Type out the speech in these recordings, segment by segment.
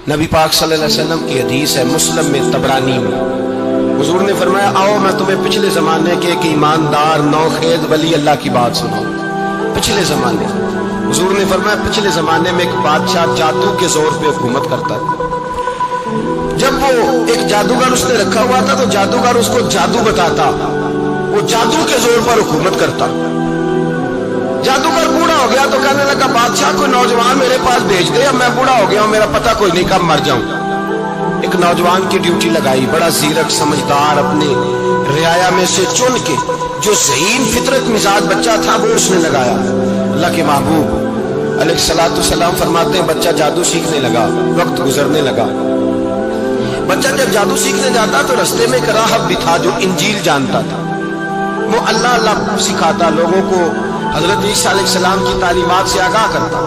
नबी पाक सल्लल्लाहु अलैहि वसल्लम की हदीस है, मुस्लिम में, तबरानी में। हुजूर ने फरमाया, आओ मैं तुम्हें पिछले जमाने के एक ईमानदार नौखेद वली अल्लाह की बात सुनाऊं। पिछले जमाने, हुजूर ने फरमाया, पिछले जमाने में एक बादशाह जादू के जोर पे हुकूमत करता था। जब वो एक जादूगर उसने रखा हुआ था तो जादूगर उसको जादू बताता, वो जादू के जोर पर हुकूमत करता। जादूगर बूढ़ा हो गया तो कहने लगा, बादशाह को नौजवान मेरे पास भेज दे, अब मैं बूढ़ा हो गया हूं, मेरा पता कोई नहीं, कब मर जाऊं। एक नौजवान की ड्यूटी लगाई, बड़ा जीरक समझदार, अपने रियाया में से चुन के जो ज़हीन फितरत मिजाज बच्चा था वो उसने लगाया। अल्लाह के महबूब अलैहिस्सलातु सलाम फरमाते हैं, बच्चा जादू सीखने लगा, वक्त गुजरने लगा। बच्चा जब जादू सीखने जाता तो रास्ते में एक राहब भी था जो इंजील जानता था। वो अल्लाह अल्लाह सिखाता, लोगों को हजरत ईसा अलैहिस्सलाम की तालीमात से आगाह करता।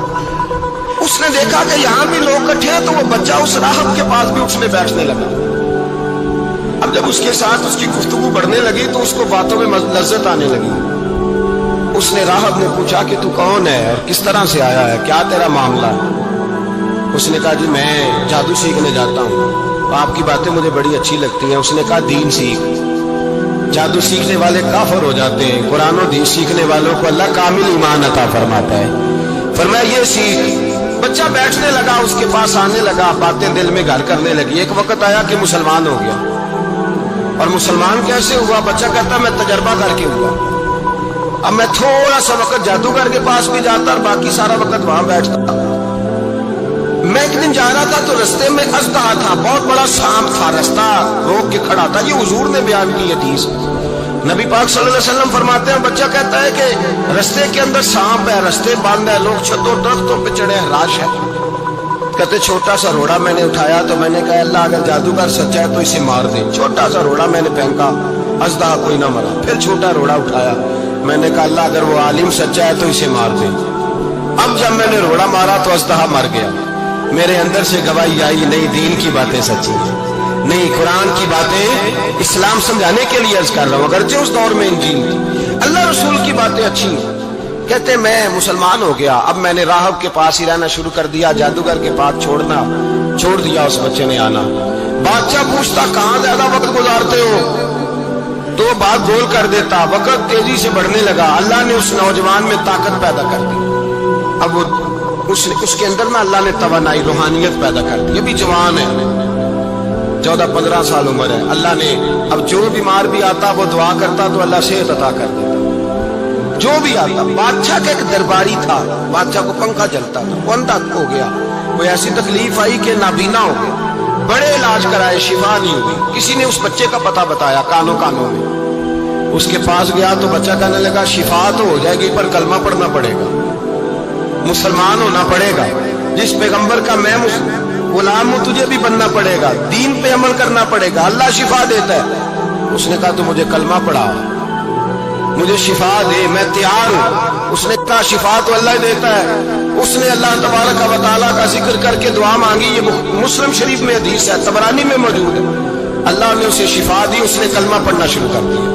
उसने देखा कि यहाँ भी लोग इकट्ठे हैं, तो वो बच्चा उस राहब के पास भी उठने बैठने लगा। अब जब उसके साथ उसकी गुफ्तगू बढ़ने लगी तो उसको बातों में लज्जत आने लगी। उसने राहब ने पूछा कि तू कौन है और किस तरह से आया है, क्या तेरा मामला है? उसने कहा, जी मैं जादू सीखने जाता हूँ, आपकी बातें मुझे बड़ी अच्छी लगती हैं। उसने कहा, दीन सीख। जादू सीखने वाले काफिर हो जाते हैं, कुरान और दीन सीखने वालों को अल्लाह कामिल ईमान अता फरमाता है। फरमाया, ये सीख। बच्चा बैठने लगा, उसके पास आने लगा, बातें दिल में घर करने लगी। एक वक्त आया कि मुसलमान हो गया। और मुसलमान कैसे हुआ? बच्चा कहता, मैं तजर्बा करके हुआ। अब मैं थोड़ा सा वक्त जादूगर के पास भी जाता और बाकी सारा वक्त वहां बैठता। मैं एक दिन जा रहा था तो रास्ते में अज़दा था, बहुत बड़ा सांप था, रास्ता रोक के खड़ा था। ये हुजूर ने बयान की हदीस। नबी पाक सल्लल्लाहु अलैहि वसल्लम फरमाते हैं, बच्चा कहता है कि रास्ते के अंदर सांप है, रास्ते बंद है, लोग छतों दरख्तों पे चढ़े हैं, राश है। कहते छोटा सा रोड़ा मैंने उठाया तो मैंने कहा, अल्लाह अगर जादूगर सच्चा है तो इसे मार दे। छोटा सा रोड़ा मैंने फेंका, अज़दा कोई ना मरा। फिर छोटा रोड़ा उठाया, मैंने कहा, अल्लाह अगर वो आलिम सच्चा है तो इसे मार दे। अब जब मैंने रोड़ा मारा तो अज़दा मर गया। मेरे अंदर से गवाही आई, नहीं दीन की बातें सच्ची हैं, नहीं कुरान की बातें इस्लाम समझाने के लिए अर्ज कर रहा हूं। अगरचे उस दौर में इंजील थी, अल्लाह रसूल की बातें अच्छी हैं। कहते मैं मुसलमान हो गया, अब मैंने राहब के पास ही रहना शुरू कर दिया, जादूगर के पास छोड़ दिया। उस बच्चे ने आना। बादशाह पूछता, कहाँ ज्यादा वक्त गुजारते हो? तो बात गोल कर देता। वक्त तेजी से बढ़ने लगा। अल्लाह ने उस नौजवान में ताकत पैदा कर दी। अब वो उसके अंदर ना अल्लाह ने तवानाई, रूहानियत पैदा कर दी। अभी जवान है, 14-15 साल उम्र है। अल्लाह ने, अब जो बीमार भी आता वो दुआ करता तो अल्लाह सेहत अता कर देता। जो भी आता, बादशाह का एक दरबारी था, बादशाह को पंखा जलता था, वो अंधा हो गया। कोई ऐसी तकलीफ आई कि नाबीना हो गया, बड़े इलाज कराए, शिफा नहीं हुई। किसी ने उस बच्चे का पता बताया, कानों में। उसके पास गया तो बच्चा कहने लगा, शिफा तो हो जाएगी पर कलमा पढ़ना पड़ेगा, मुसलमान होना पड़ेगा, जिस पैगंबर का मैं गुलाम हूं तुझे भी बनना पड़ेगा, दीन पे अमल करना पड़ेगा, अल्लाह शिफा देता है। उसने कहा, तो मुझे कलमा पढ़ा, मुझे शिफा दे, मैं तैयार हूं। उसने कहा, शिफा तो अल्लाह देता है। उसने अल्लाह तबारक व तआला का जिक्र करके दुआ मांगी। ये मुस्लिम शरीफ में हदीस है, तबरानी में मौजूद है। अल्लाह ने उसे शिफा दी, उसने कलमा पढ़ना शुरू कर दिया।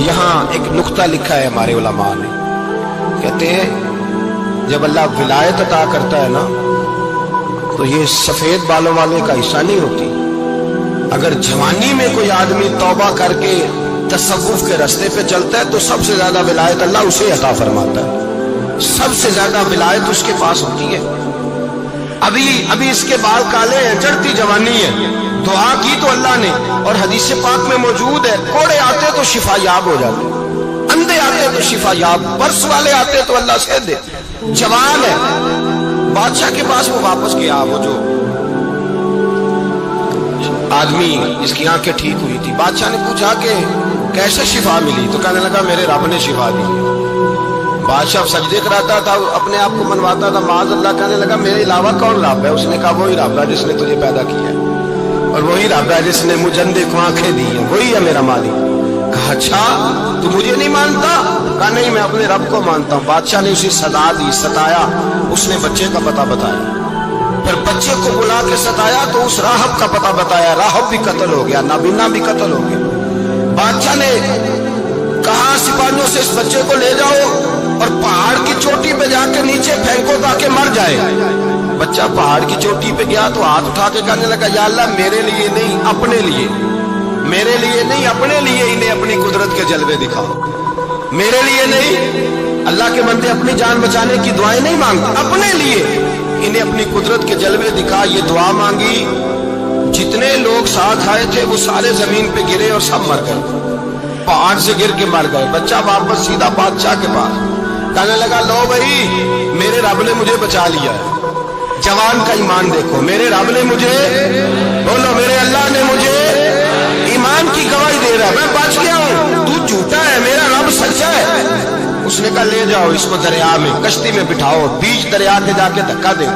यहाँ एक नुक्ता लिखा है हमारे उलमा ने, कहते हैं जब अल्लाह विलायत अता करता है ना तो ये सफेद बालों वाले का हिस्सा नहीं होती। अगर जवानी में कोई आदमी तौबा करके तसव्वुफ के रास्ते पे चलता है तो सबसे ज्यादा विलायत अल्लाह उसे अता फरमाता है, सबसे ज्यादा विलायत उसके पास होती है। अभी इसके बाल काले हैं, चढ़ती जवानी है, दुआ की तो अल्लाह ने, और हदीस पाक में मौजूद है, कोड़े आते तो शिफा याब हो जाते, अंधे आते तो शिफा याब, बर्स वाले आते तो अल्लाह से दे। जवान है, बादशाह के पास वो वापस गया, वो जो आदमी जिसकी आंखें ठीक हुई थी। बादशाह ने पूछा कि कैसे शिफा मिली? तो कहने लगा, मेरे रब ने शिफा दी। बादशाह सजदे कराता था, अपने आप को मनवाता था, माज़ अल्लाह। कहने लगा, मेरे अलावा कौन रब है? उसने कहा, वही रब है जिसने तुझे पैदा किया और वही रब है जिसने मुझे अंधे को आंखें दी है, वही है मेरा मालिक। कहा, अच्छा तू मुझे नहीं मानता? कहा, नहीं, मैं अपने रब को मानता हूँ। बादशाह ने उसे सदा दी, सताया, उसने बच्चे का पता बताया। फिर बच्चे को बुला के सताया तो उस राहब का पता बताया, राहब भी कत्ल हो गया, नाबीना भी कत्ल हो गया। बादशाह ने कहा, सिपाहियों से इस बच्चे को ले जाओ और पहाड़ की चोटी पे जाकर नीचे फेंको ताकि मर जाए। बच्चा पहाड़ की चोटी पे गया तो हाथ उठा के कहने लगा, या अल्लाह मेरे लिए नहीं अपने लिए, मेरे लिए नहीं अपने लिए इन्हें अपनी कुदरत के जलवे दिखाओ। मेरे लिए नहीं, अल्लाह के बंदे अपनी जान बचाने की दुआएं नहीं मांगते, अपने लिए इन्हें अपनी कुदरत के जलवे दिखा। ये दुआ मांगी, जितने लोग साथ आए थे वो सारे जमीन पे गिरे और सब मर गए, पहाड़ से गिर के मर गए। बच्चा वापस सीधा बादशाह के पास कहने लगा, लो भाई मेरे रब ने मुझे बचा लिया है। जवान का ईमान देखो, मेरे रब ने मुझे, बोलो मेरे अल्लाह ने मुझे ईमान की गवाही दे रहा है, मैं बच गया हूं, तू झूठा है, मेरा रब सच्चा है। उसने कहा ले जाओ इसको दरिया में, कश्ती में बिठाओ, बीच दरिया के जाके धक्का दे।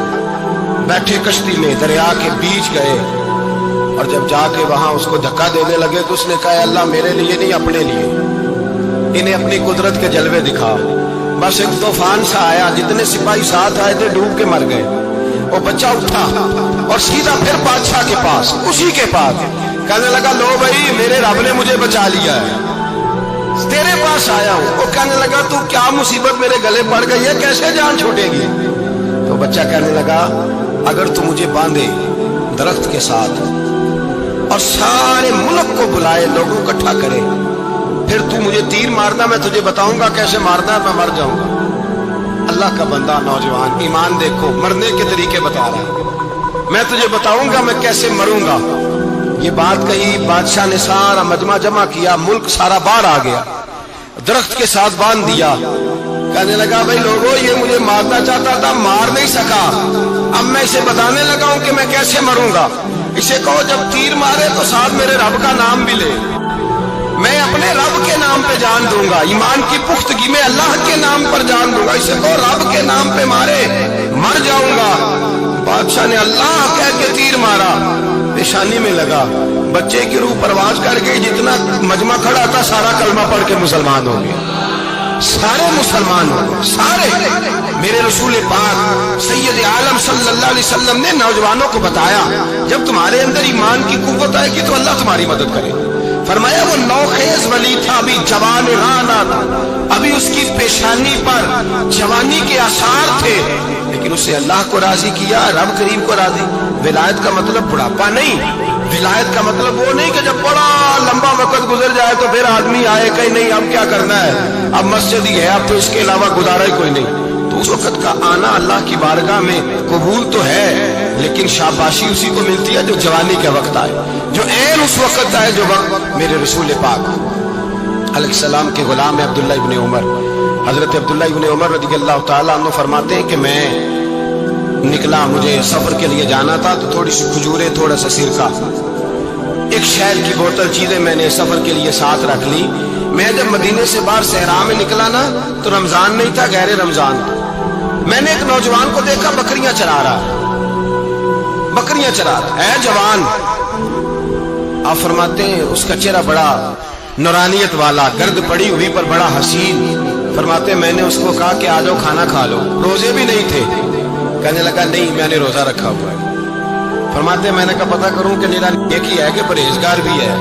बैठे कश्ती में, दरिया के बीच गए और जब जाके वहां उसको धक्का देने लगे तो उसने कहा, अल्लाह मेरे लिए नहीं अपने लिए इन्हें अपनी कुदरत के जलवे दिखा। बस एक तूफान सा आया, जितने सिपाही साथ आए थे डूब के मर गए। वो बच्चा उठा और सीधा फिर बादशाह के पास, उसी के पास कहने लगा, लो भाई मेरे रब ने मुझे बचा लिया है, तेरे पास आया हूं। वो कहने लगा, तू क्या मुसीबत मेरे गले पड़ गई है, कैसे जान छूटेगी? तो बच्चा कहने लगा, अगर तू मुझे बांधे दरख्त के साथ और सारे मुल्क को बुलाए, लोगों को इकट्ठा करे, फिर तू मुझे तीर मारना, मैं तुझे बताऊंगा कैसे मारना है, मैं मर जाऊंगा। अल्लाह का बंदा नौजवान, ईमान देखो, मरने के तरीके बता रहा है, मैं तुझे बताऊंगा मैं कैसे मरूंगा। ये बात कही, बादशाह ने सारा मजमा जमा किया, मुल्क सारा बाहर आ गया, दरख्त के साथ बांध दिया। कहने लगा, भाई लोगों ये मुझे मारना चाहता था, मार नहीं सका, अब मैं इसे बताने लगा हूं कि मैं कैसे मरूंगा। इसे कहो जब तीर मारे तो साथ मेरे रब का नाम भी ले, मैं अपने रब के नाम पे जान दूंगा, ईमान की पुख्तगी में अल्लाह के नाम पर जान दूंगा। इसे कहो रब के नाम पे मारे, मर जाऊंगा। बादशाह ने अल्लाह कह के तीर मारा, पेशानी में लगा, बच्चे की रूह परवाज कर गई, जितना मजमा खड़ा था सारा कलमा पढ़ के मुसलमान हो गया, सारे मुसलमान हो गए, सारे। मेरे रसूल पाक सैयद आलम सल्लल्लाहु अलैहि वसल्लम ने नौजवानों को बताया, जब तुम्हारे अंदर ईमान की कुव्वत आएगी तो अल्लाह तुम्हारी मदद करे। फरमाया वो नौखेज वली था, अभी जवान राना था, अभी उसकी पेशानी पर जवानी के आसार थे, लेकिन उससे अल्लाह को राजी किया, रब करीम को राजी। विलायत का मतलब बुढ़ापा नहीं, विलायत का मतलब वो नहीं कि जब बड़ा लंबा वक्त गुजर जाए तो फिर आदमी आए कहीं नहीं अब क्या करना है, अब मस्जिद ही है, अब तो इसके अलावा गुजारा ही कोई नहीं। तो उस वक्त का आना अल्लाह की बारगाह में कबूल तो है, लेकिन शाबाशी उसी को मिलती है जो जवानी के वक्त आए, जो ऐन उस वक्त आए जो वक्त मेरे रसूल पाक अलैहिस्सलाम के गुलाम है अब्दुल्ला इब्ने उमर। हजरत अब्दुल्ला इब्ने उमर रज़ियल्लाहु ताला अन्हु फरमाते हैं कि मैं निकला, मुझे सफर के लिए जाना था, तो थोड़ी सी खजूरें, थोड़ा सा सिरका, एक शहद की बोतल, चीजें मैंने सफर के लिए साथ रख ली। मैं जब मदीने से बाहर सहरा में निकला ना, तो रमजान नहीं था, गैर रमजान था। मैंने एक नौजवान को देखा बकरियां चरा रहा, बकरियां चरा रहा है जवान। आप फरमाते हैं उसका चेहरा बड़ा नूरानियत वाला, गर्द पड़ी हुई पर बड़ा हसीन। फरमाते मैंने उसको कहा कि आ जाओ खाना खा लो, रोजे भी नहीं थे। कहने लगा नहीं मैंने रोजा रखा हुआ है। फरमाते मैंने कहा पता करूं कि मेरा नेक ही है कि परहेजगार भी है।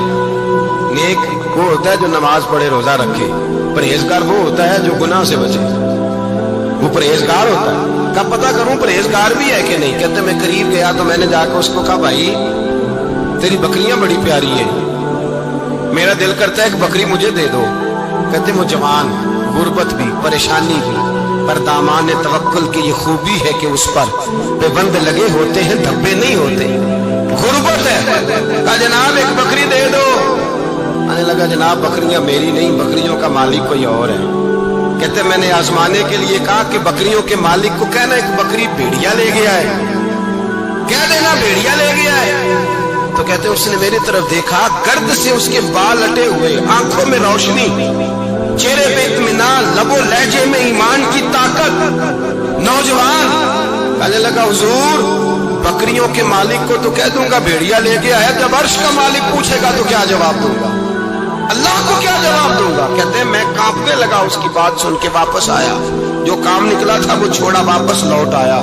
नेक वो होता है जो नमाज पढ़े रोजा रखे, परहेजगार वो होता है जो गुनाह से बचे, वो परहेजगार होता है। कब पता करूं परहेजगार भी है कि नहीं? कहते मैं करीब गया तो मैंने जाकर उसको कहा भाई तेरी बकरियां बड़ी प्यारी है, मेरा दिल करता है कि बकरी मुझे दे दो। कहते वो जवान, गुर्बत भी, परेशानी भी, पर दामान तवक्कुल की ये खूबी है कि उस पर पाबंद लगे होते हैं, धब्बे नहीं होते। गुर्बत है, कहा जनाब एक बकरी दे दो। आने लगा जनाब बकरियां मेरी नहीं, बकरियों का मालिक कोई और है। कहते मैंने आजमाने के लिए कहा कि बकरियों के मालिक को कहना एक बकरी भेड़िया ले गया है, कह देना भेड़िया ले गया है। तो कहते उसने मेरी तरफ देखा, गर्द से उसके बाल लटे हुए, आंखों में रोशनी, चेहरे पे इत्मीनान, लबो लहजे में ईमान की ताकत। नौजवान कहने लगा हुजूर बकरियों के मालिक को तो कह दूंगा भेड़िया ले गया है, जब अर्श का मालिक पूछेगा तो क्या जवाब दूंगा, अल्लाह को क्या जवाब दूंगा? कहते मैं कांपने लगा, उसकी बात सुन के वापस आया, जो काम निकला था वो छोड़ा, वापस लौट आया।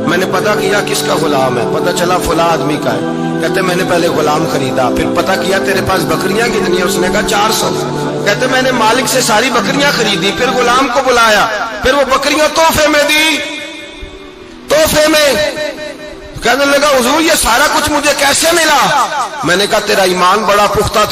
मैंने पता किया किसका गुलाम है, पता चला फला आदमी का है। कहते मैंने पहले गुलाम खरीदा, फिर पता किया तेरे पास बकरियां कितनी है, उसने कहा 400। कहते मैंने मालिक से सारी बकरियां खरीदी, फिर गुलाम को बुलाया, फिर वो बकरियां तोहफे में दी, तोहफे में। کہنے لگا حضور یہ سارا کچھ مجھے کیسے ملا؟ میں نے کہا تیرا ایمان بڑا پختہ تھا،